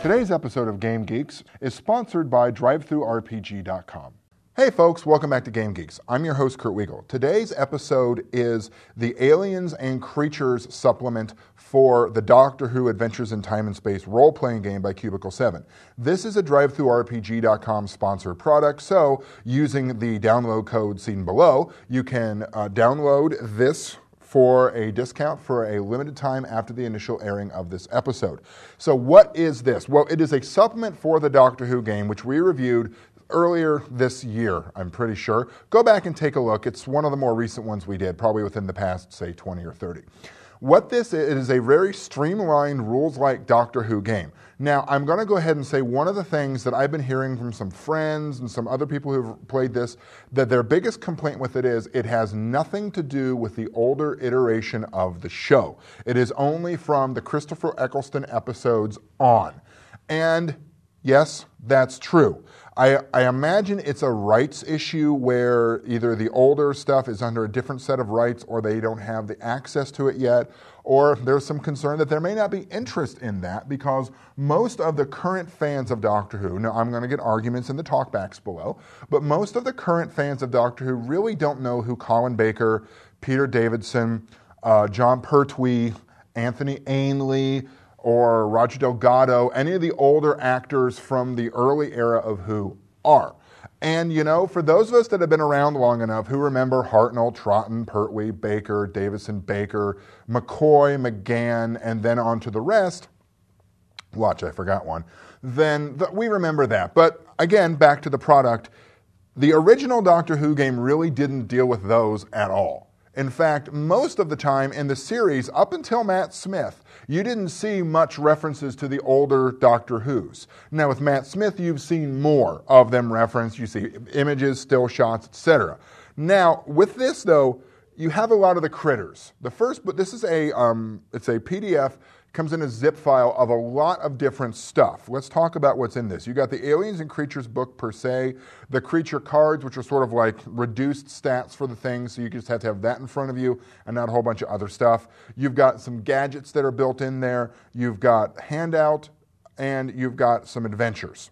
Today's episode of Game Geeks is sponsored by DriveThruRPG.com. Hey folks, welcome back to Game Geeks. I'm your host, Kurt Wiegel. Today's episode is the Aliens and Creatures supplement for the Doctor Who Adventures in Time and Space role-playing game by Cubicle 7. This is a DriveThruRPG.com sponsored product, so using the download code seen below, you can download this for a discount for a limited time after the initial airing of this episode. So what is this? Well, it is a supplement for the Doctor Who game, which we reviewed earlier this year, I'm pretty sure. Go back and take a look. It's one of the more recent ones we did, probably within the past, say, 20 or 30. What this is a very streamlined, rules-like Doctor Who game. Now, I'm going to go ahead and say one of the things that I've been hearing from some friends and some other people who've played this, that their biggest complaint with it is it has nothing to do with the older iteration of the show. It is only from the Christopher Eccleston episodes on. And yes, that's true. I imagine it's a rights issue where either the older stuff is under a different set of rights or they don't have the access to it yet, or there's some concern that there may not be interest in that because most of the current fans of Doctor Who, now I'm going to get arguments in the talkbacks below, but most of the current fans of Doctor Who really don't know who Colin Baker, Peter Davidson, Jon Pertwee, Anthony Ainley, or Roger Delgado, any of the older actors from the early era of Who are. And, you know, for those of us that have been around long enough who remember Hartnell, Troughton, Pertwee, Baker, Davison, Baker, McCoy, McGann, and then on to the rest, watch, I forgot one, then we remember that. But again, back to the product, the original Doctor Who game really didn't deal with those at all. In fact, most of the time in the series, up until Matt Smith, you didn't see much references to the older Doctor Who's. Now with Matt Smith, you've seen more of them referenced. You see images, still shots, etc. Now with this though, you have a lot of the critters. The first, but this is it's a PDF, comes in a zip file of a lot of different stuff. Let's talk about what's in this. You got the Aliens and Creatures book per se, the creature cards, which are sort of like reduced stats for the things, so you just have to have that in front of you and not a whole bunch of other stuff. You've got some gadgets that are built in there. You've got handout, and you've got some adventures.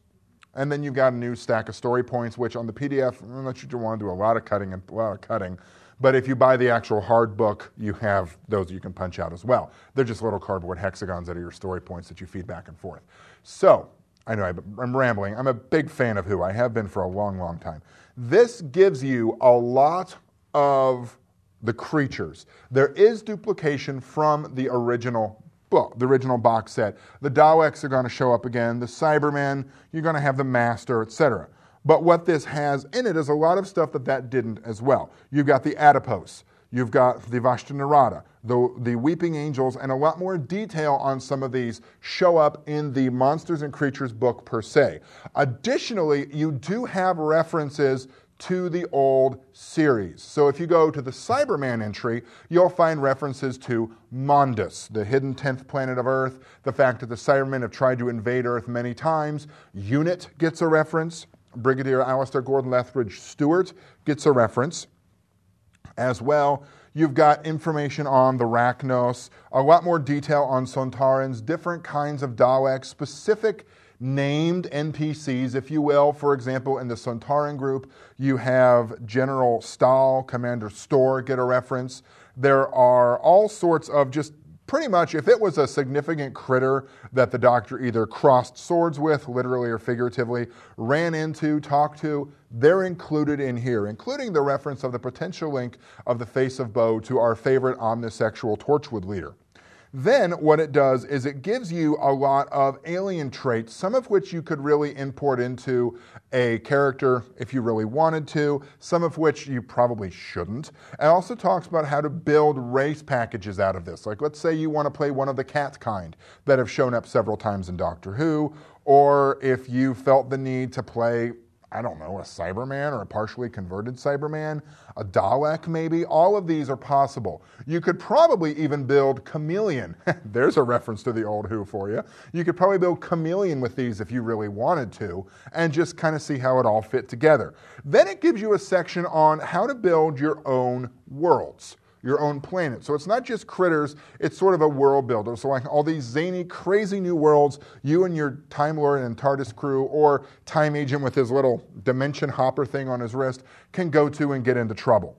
And then you've got a new stack of story points, which on the PDF, unless you want to do a lot of cutting, but if you buy the actual hard book, you have those you can punch out as well. They're just little cardboard hexagons that are your story points that you feed back and forth. So, I know I'm rambling. I'm a big fan of Who. I have been for a long, long time. This gives you a lot of the creatures. There is duplication from the original book, the original box set. The Daleks are going to show up again. The Cybermen, you're going to have the Master, etc. But what this has in it is a lot of stuff that didn't as well. You've got the Adipose, you've got the Vashta Nerada, the Weeping Angels, and a lot more detail on some of these show up in the Monsters and Creatures book per se. Additionally, you do have references to the old series. So if you go to the Cyberman entry, you'll find references to Mondus, the hidden 10th planet of Earth, the fact that the Cybermen have tried to invade Earth many times. Unit gets a reference. Brigadier Alistair Gordon Lethbridge Stewart gets a reference as well. You've got information on the Rachnos, a lot more detail on Sontarans, different kinds of Daleks, specific named NPCs, if you will. For example, in the Sontaran group, you have General Stahl, Commander Storr get a reference. There are all sorts of just pretty much, if it was a significant critter that the Doctor either crossed swords with, literally or figuratively, ran into, talked to, they're included in here, including the reference of the potential link of the Face of Bo to our favorite omnisexual Torchwood leader. Then what it does is it gives you a lot of alien traits, some of which you could really import into a character if you really wanted to, some of which you probably shouldn't. It also talks about how to build race packages out of this. Like let's say you want to play one of the cat kind that have shown up several times in Doctor Who, or if you felt the need to play, I don't know, a Cyberman or a partially converted Cyberman, a Dalek maybe. All of these are possible. You could probably even build Chameleon. There's a reference to the old Who for you. You could probably build Chameleon with these if you really wanted to, and just kind of see how it all fit together. Then it gives you a section on how to build your own worlds. your own planet. So it's not just critters, it's sort of a world builder. So like all these zany, crazy new worlds, you and your Time Lord and TARDIS crew or Time Agent with his little dimension hopper thing on his wrist can go to and get into trouble.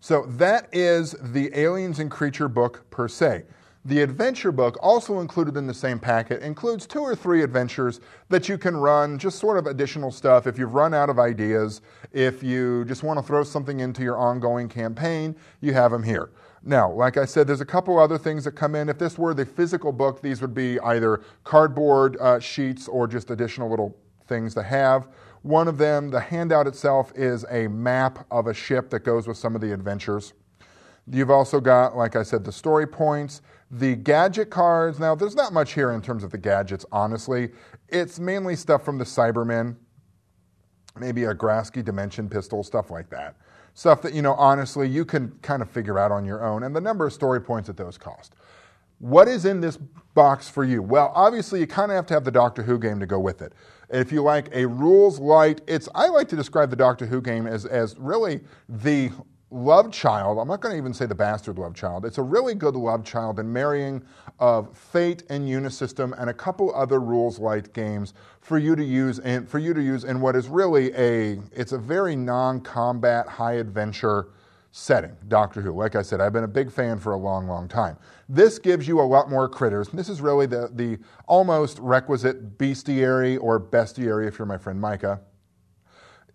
So that is the Aliens and Creature book per se. The adventure book, also included in the same packet, includes 2 or 3 adventures that you can run, just sort of additional stuff. If you've run out of ideas, if you just want to throw something into your ongoing campaign, you have them here. Now, like I said, there's a couple other things that come in. If this were the physical book, these would be either cardboard sheets or just additional little things to have. One of them, the handout itself, is a map of a ship that goes with some of the adventures. You've also got, like I said, the story points, the gadget cards. Now, there's not much here in terms of the gadgets, honestly. It's mainly stuff from the Cybermen, maybe a Grasky Dimension pistol, stuff like that. Stuff that, honestly, you can kind of figure out on your own, and the number of story points that those cost. What is in this box for you? Well, obviously, you kind of have to have the Doctor Who game to go with it. If you like a rules light, I like to describe the Doctor Who game as really the love child. I'm not going to even say the bastard love child. It's a really good love child in marrying of Fate and Unisystem and a couple other rules light games for you to use in what is really it's a very non-combat, high adventure setting, Doctor Who. Like I said, I've been a big fan for a long, long time. This gives you a lot more critters. This is really the almost requisite bestiary or bestiary if you're my friend Micah.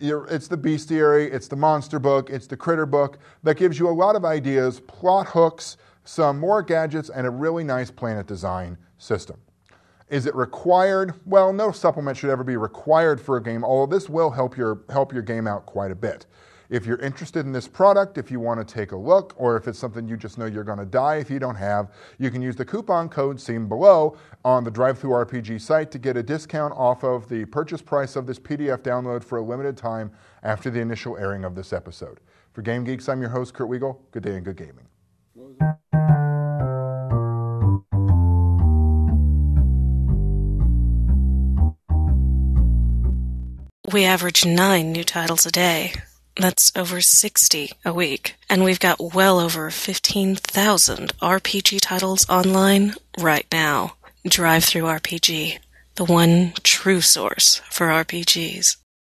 It's the bestiary, it's the monster book, it's the critter book that gives you a lot of ideas, plot hooks, some more gadgets, and a really nice planet design system. Is it required? Well, no supplement should ever be required for a game, although this will help your game out quite a bit. If you're interested in this product, if you want to take a look, or if it's something you just know you're going to die if you don't have, you can use the coupon code seen below on the DriveThruRPG site to get a discount off of the purchase price of this PDF download for a limited time after the initial airing of this episode. For Game Geeks, I'm your host, Kurt Wiegel. Good day and good gaming. We average 9 new titles a day. That's over 60 a week. And we've got well over 15,000 RPG titles online right now. DriveThruRPG, the one true source for RPGs.